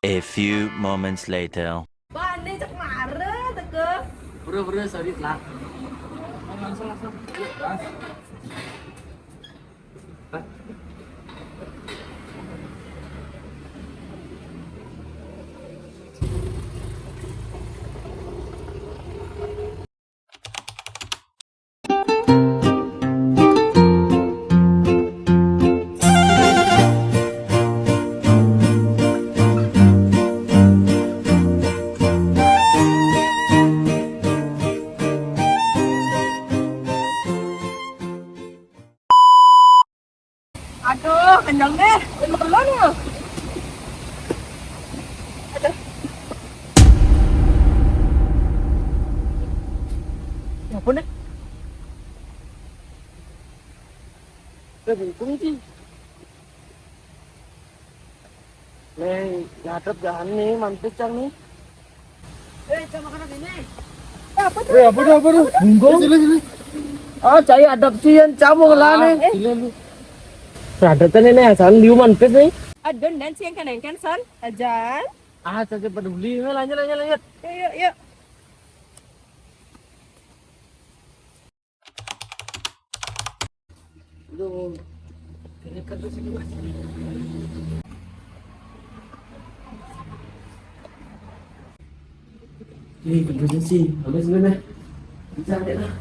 A few moments later. Ba, ini cak marah, teke. Bro, sorry lah. Langsung. Aduh, kenyang deh. Makan mana? Aduh. Ya ampun deh. Udah bungkung sih. Ngadep jalan nih, mampir cang nih. Coba makan ini. Apa tuh? Bungkung. Sini. Ah, cai adopsian camu lah nih. Sini. Sadatan ini asan liu mampir nih. Adon dan siang kan son? Ajan. Ah, saya peduli. Lanjut. Yuk. Aduh. Ini kertas sih. Kertasnya sih. Habis gue nih. Bisa deh lah.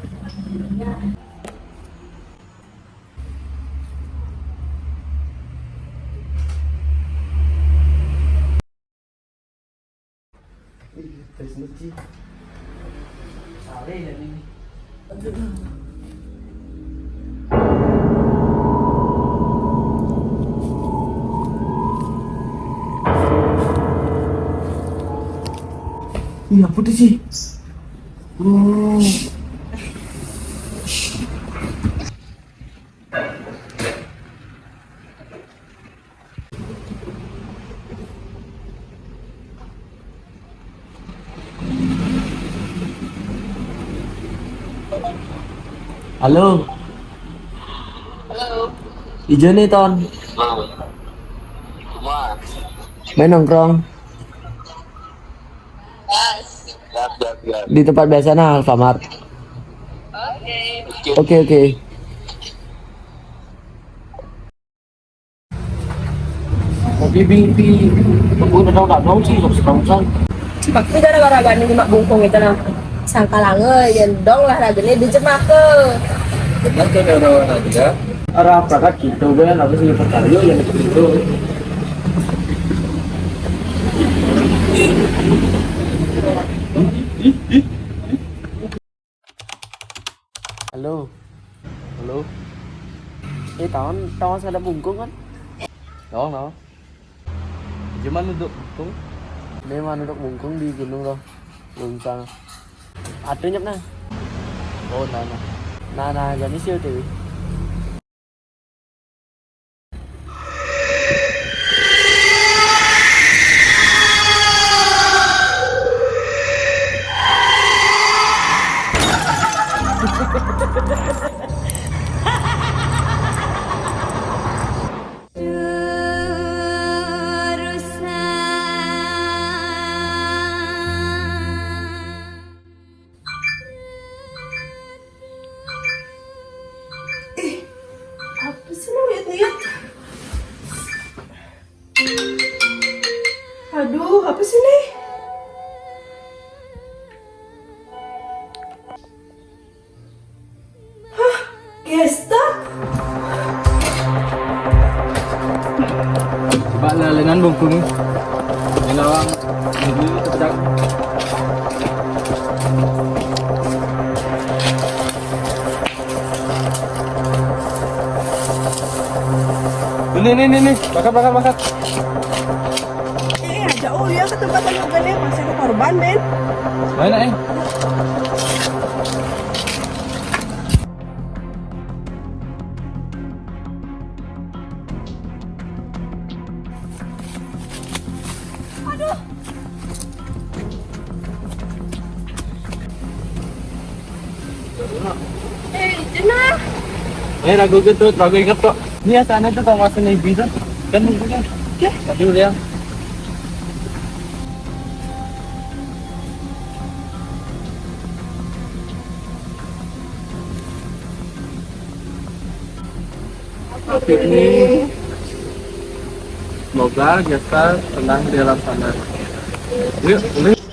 Kertasnya sih. Sare ya ini. Iya, putih sih. Halo. Ijo nih, Ton. Main nongkrong. Di tempat biasa nah, Alfamart. Oke. Kopi aku udah tahu sih, sekarang. Bakti gara-gara gani di mak bungkung itu nah. Sangka lange, dong lah lagi di jemak ke. Benar tuh orang aja. Arah prakat gitu kan, habis ini percaya yang gitu. Halo. Tahun ada bungkung kan? No. Cuman untuk bungkung. Ini mana duduk bungkung di gunung loh. Gunung sana. Ada nyep nah. Oh, Nah, jadi siêu TV. Apa sih lo lihat? Aduh, apa sih nih? Hah, gestak? Coba lalenan bungkung. Ngelawang. Ini kencang. Ini. Makan. Jauh ya ke tempat yang gede, masih ada korban, men. Mana Jenah. ragu gitu, ragu inget kok. Ini sana tuh kawasan Ibiza. Kan mungkin. Tadi udah yang Ini semoga gestar tenang di alam sana. Yuk, ini.